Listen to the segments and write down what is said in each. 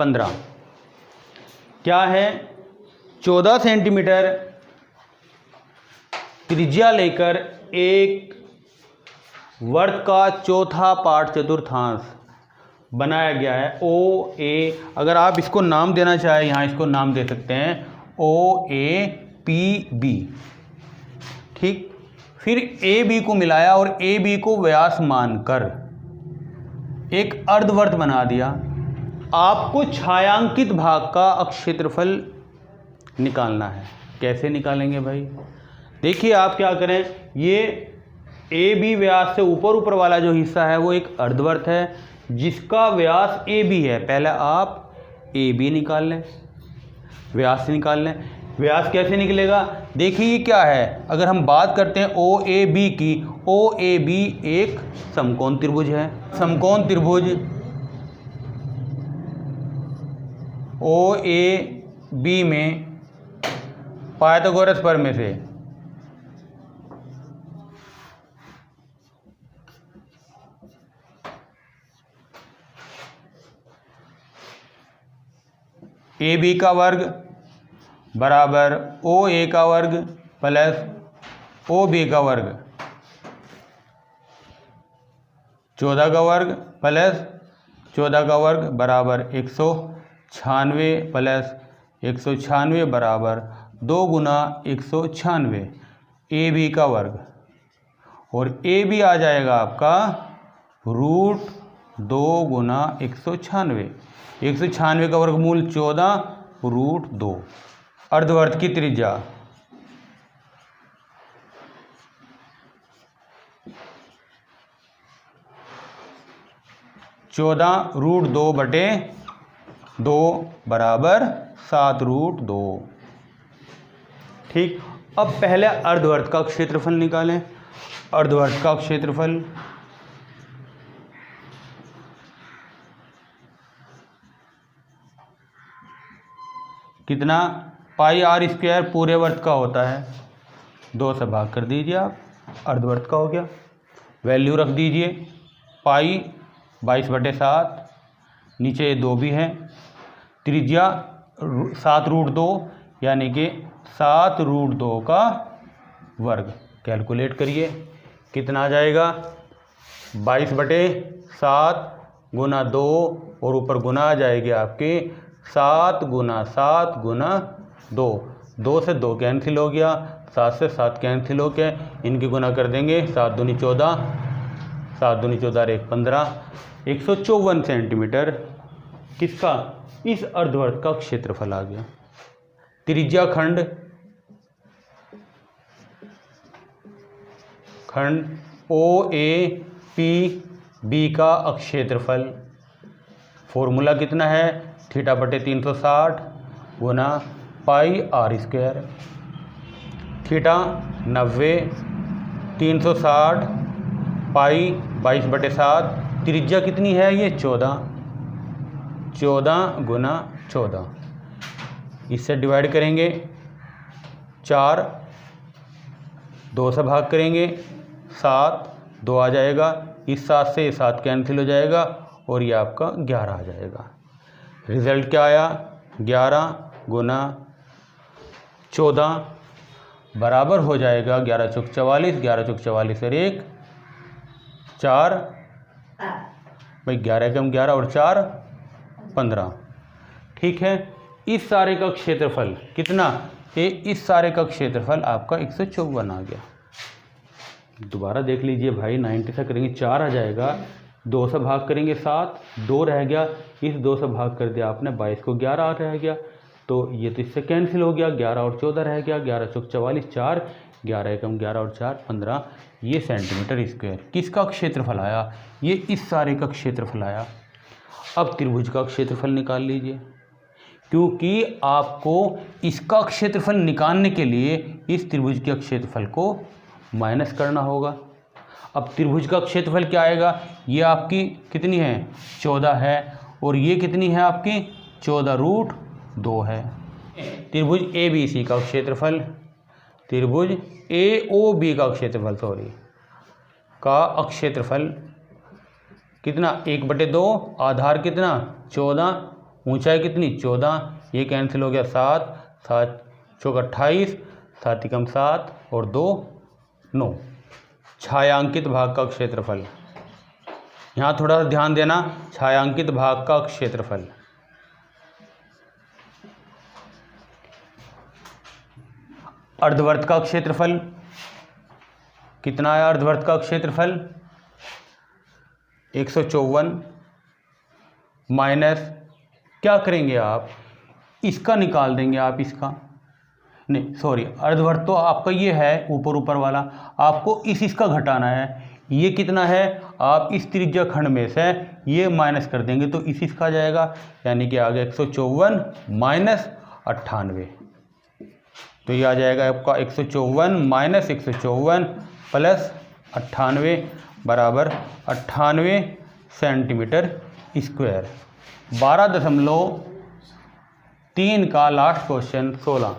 15 क्या है 14 सेंटीमीटर त्रिज्या लेकर एक वर्ग का चौथा पार्ट चतुर्थांश बनाया गया है ओ ए। अगर आप इसको नाम देना चाहें यहाँ इसको नाम दे सकते हैं ओ ए पी बी। ठीक, फिर ए बी को मिलाया और ए बी को व्यास मानकर एक अर्धवर्त बना दिया। आपको छायांकित भाग का अक्षेत्रफल निकालना है। कैसे निकालेंगे भाई? देखिए आप क्या करें, ये ए बी व्यास से ऊपर ऊपर वाला जो हिस्सा है वो एक अर्धवर्त है जिसका व्यास ए बी है। पहले आप ए बी निकाल लें, व्यास निकाल लें। व्यास कैसे निकलेगा? देखिए ये क्या है, अगर हम बात करते हैं ओ ए बी की, ओ ए बी एक समकोण त्रिभुज है। समकोण त्रिभुज ओ ए बी में पाइथागोरस प्रमेय से ए बी का वर्ग बराबर ओ ए का वर्ग प्लस ओ बी का वर्ग 14 का वर्ग प्लस 14 का वर्ग बराबर 196 प्लस 196 बराबर 2 गुना 196 ए बी का वर्ग, और ए बी आ जाएगा आपका √2 गुना 196। 196 का वर्गमूल 14 √2। अर्धवर्त की त्रिज्या (14√2/2 बराबर 7√2। ठीक, अब पहले अर्धवर्त का क्षेत्रफल निकालें। अर्धवर्त का क्षेत्रफल कितना? पाई आर स्क्वायर पूरे वर्त का होता है, 2 से भाग कर दीजिए आप, अर्धवर्त का हो गया। वैल्यू रख दीजिए पाई 22/7, नीचे 2 भी है, त्रिज्या 7√2 यानी कि 7√2 का वर्ग। कैलकुलेट करिए कितना आ जाएगा, 22/7 गुना 2 और ऊपर गुना आ जाएगी आपके 7 गुना 7 गुना 2। 2 से 2 कैंसिल हो गया, 7 से 7 कैंसिल हो गया, इनकी गुना कर देंगे, 7 दूनी 14, 7 दूनी 14 और 1 15। 154 सेंटीमीटर किसका? इस अर्धवर्त का क्षेत्रफल आ गया। त्रिज्या खंड ओ ए पी बी का क्षेत्रफल फॉर्मूला कितना है? θ/360 गुना पाई आर स्क्वायर। थीटा 90, 360 पाई 22/7, त्रिज्या कितनी है? ये 14, 14 गुना 14। इससे डिवाइड करेंगे 4, 2 से भाग करेंगे 7, 2 आ जाएगा, इस 7 से 7 कैंसिल हो जाएगा और ये आपका 11 आ जाएगा। रिजल्ट क्या आया? 11 गुना 14 बराबर हो जाएगा 11 चौक 44, 11 चौक 44 और 1 4 भाई, 11 कम 11 और 4 15। ठीक है, इस सारे का क्षेत्रफल कितना? इस सारे का क्षेत्रफल आपका 154 आ गया। दोबारा देख लीजिए भाई, 90 से करेंगे 4 आ जाएगा, 2 से भाग करेंगे 7, 2 रह गया, इस 2 से भाग कर दिया आपने, 22 को 11 रह गया, तो ये तो इससे कैंसिल हो गया, 11 और 14 रह गया, 11 चौक 44 4, 11 एकम 11 और 4 15। ये सेंटीमीटर स्क्वायर किसका क्षेत्रफल आया? ये इस सारे का क्षेत्रफल आया। अब त्रिभुज का क्षेत्रफल निकाल लीजिए, क्योंकि आपको इसका क्षेत्रफल निकालने के लिए इस त्रिभुज के क्षेत्रफल को माइनस करना होगा। अब त्रिभुज का क्षेत्रफल क्या आएगा? ये आपकी कितनी है? 14 है, और ये कितनी है आपकी? 14√2 है। त्रिभुज ए बी सी का क्षेत्रफल, त्रिभुज ए ओ बी का क्षेत्रफल का क्षेत्रफल कितना? 1/2, आधार कितना? 14 ऊंचाई कितनी 14, ये कैंसिल हो गया 7, 7 चौक 28, 7 एकम 7 और 2 9। छायांकित भाग का क्षेत्रफल, यहाँ थोड़ा सा ध्यान देना, छायांकित भाग का क्षेत्रफल। अर्धवर्त का क्षेत्रफल कितना है? अर्धवर्त का क्षेत्रफल 154 माइनस क्या करेंगे आप, इसका निकाल देंगे आप, इसका नहीं सॉरी, अर्धवर्त तो आपका ये है ऊपर ऊपर वाला, आपको इसका घटाना है। ये कितना है? आप इस त्रिज्या खंड में से ये माइनस कर देंगे तो इसका आ जाएगा, यानी कि आ गया 154 माइनस 98। तो ये आ जाएगा आपका 154 माइनस 154 प्लस 98 बराबर 98 सेंटीमीटर स्क्वायर। 12.3 का लास्ट क्वेश्चन 16,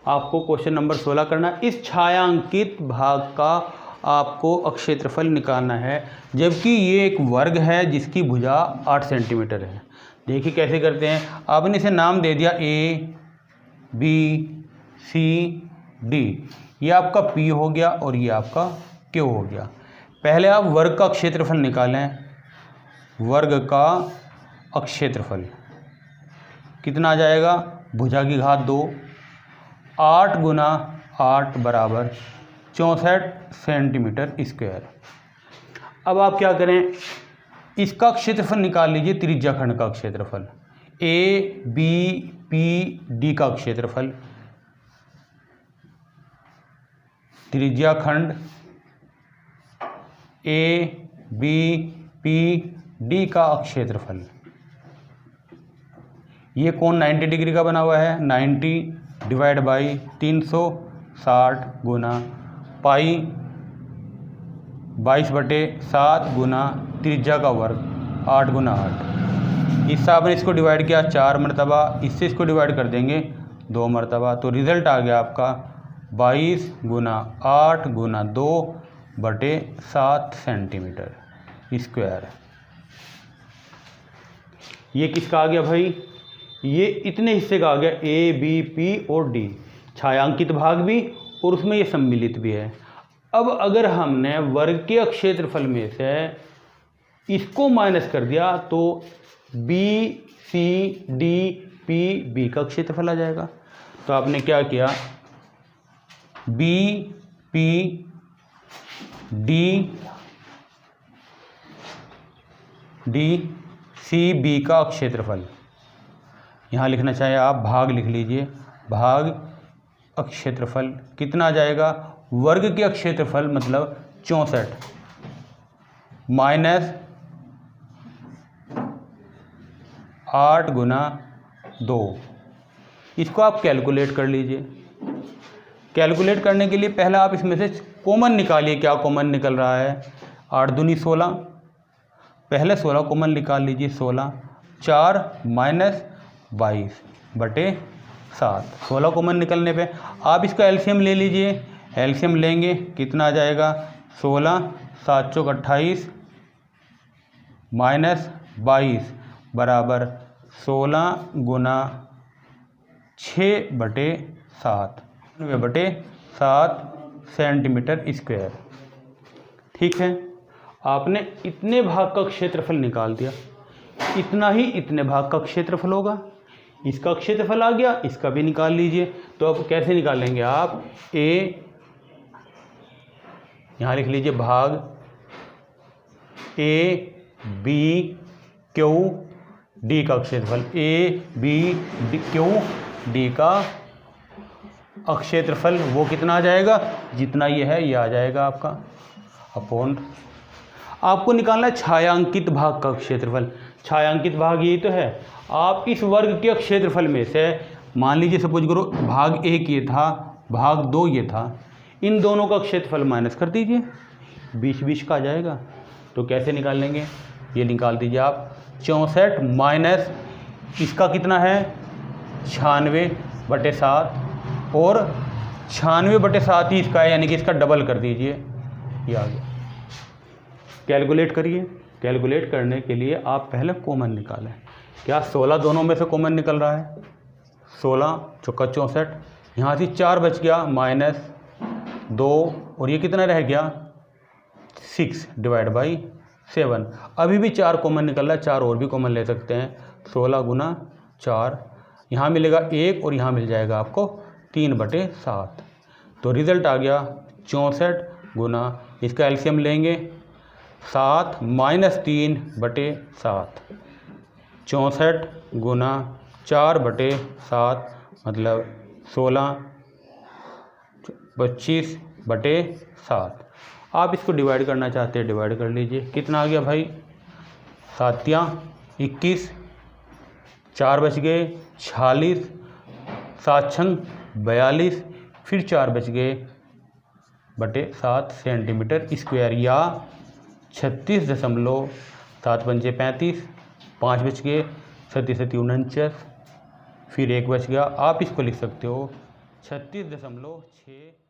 आपको क्वेश्चन नंबर 16 करना। इस छायांकित भाग का आपको क्षेत्रफल निकालना है, जबकि ये एक वर्ग है जिसकी भुजा 8 सेंटीमीटर है। देखिए कैसे करते हैं, आपने इसे नाम दे दिया A B C D, ये आपका P हो गया और ये आपका Q हो गया। पहले आप वर्ग का क्षेत्रफल निकालें, वर्ग का क्षेत्रफल कितना आ जाएगा? भुजा की घात 2, 8 गुना 8 बराबर 64 सेंटीमीटर स्क्वायर। अब आप क्या करें, इसका क्षेत्रफल निकाल लीजिए, त्रिज्या खंड का क्षेत्रफल A B P D का क्षेत्रफल, त्रिज्या खंड A B P D का क्षेत्रफल। ये कोण 90 डिग्री का बना हुआ है, 90 डिवाइड बाई 360 गुना पाई 22/7 गुना त्रिज्या का वर्ग 8 गुना 8। इस हिसाब ने इसको डिवाइड किया 4 मरतबा, इससे इसको डिवाइड कर देंगे 2 मरतबा, तो रिज़ल्ट आ गया आपका 22 गुना 8 गुना 2/7 सेंटीमीटर स्क्वायर। ये किसका आ गया भाई? ये इतने हिस्से का आ गया, A B P और D, छायांकित भाग भी और उसमें ये सम्मिलित भी है। अब अगर हमने वर्ग के क्षेत्रफल में से इसको माइनस कर दिया तो B C D P B का क्षेत्रफल आ जाएगा। तो आपने क्या किया, B P D D C B का क्षेत्रफल, यहाँ लिखना चाहे आप भाग लिख लीजिए, भाग क्षेत्रफल कितना आ जाएगा? वर्ग के क्षेत्रफल मतलब 64 माइनस 8 गुना 2, इसको आप कैलकुलेट कर लीजिए। कैलकुलेट करने के लिए पहले आप इसमें से कॉमन निकालिए, क्या कॉमन निकल रहा है? 8 दूनी 16, पहले 16 कॉमन निकाल लीजिए, 16 4 माइनस 22/7, 16 कॉमन निकलने पे आप इसका एलसीएम ले लीजिए। एलसीएम लेंगे कितना आ जाएगा? 16 7 चौक 28 माइनस 22 बराबर 16 गुना 6/7 7 सेंटीमीटर स्क्वायर। ठीक है, आपने इतने भाग का क्षेत्रफल निकाल दिया, इतना ही इतने भाग का क्षेत्रफल होगा। इसका क्षेत्रफल आ गया, इसका भी निकाल लीजिए। तो अब कैसे निकालेंगे आप? A, यहाँ लिख लीजिए भाग A B Q D का क्षेत्रफल, A B Q D का क्षेत्रफल वो कितना आ जाएगा? जितना ये है ये आ जाएगा आपका अपॉन। आपको निकालना है छायांकित भाग का क्षेत्रफल। छायांकित भाग यही तो है। आप इस वर्ग के क्षेत्रफल में से मान लीजिए सपोज करो भाग 1 ये था, भाग 2 ये था, इन दोनों का क्षेत्रफल माइनस कर दीजिए, 20 का आ जाएगा। तो कैसे निकाल लेंगे? ये निकाल दीजिए आप 64 माइनस इसका कितना है 96/7 और 96/7 ही इसका है, यानी कि इसका डबल कर दीजिए, ये आ गया। कैलकुलेट करिए। कैलकुलेट करने के लिए आप पहले कॉमन निकालें, क्या 16 दोनों में से कॉमन निकल रहा है? 16 चौका 64, यहाँ से 4 बच गया -2 और ये कितना रह गया 6 डिवाइड बाई 7। अभी भी 4 कॉमन निकल रहा है, 4 और भी कॉमन ले सकते हैं। 16 गुना 4, यहाँ मिलेगा 1 और यहाँ मिल जाएगा आपको 3/7। तो रिज़ल्ट आ गया 64 गुना, इसका एलसीएम लेंगे 7 - 3/7। 64 गुना 4/7 मतलब 16 25/7। आप इसको डिवाइड करना चाहते हैं डिवाइड कर लीजिए। कितना आ गया भाई 7 या 21, 4 बच गए 46, 7 छंग 42, फिर 4 बच गए /7 सेंटीमीटर स्क्वायर या 36.7 पंजे 35, 5 बच गए 37 49, फिर 1 बच गया। आप इसको लिख सकते हो 36.6।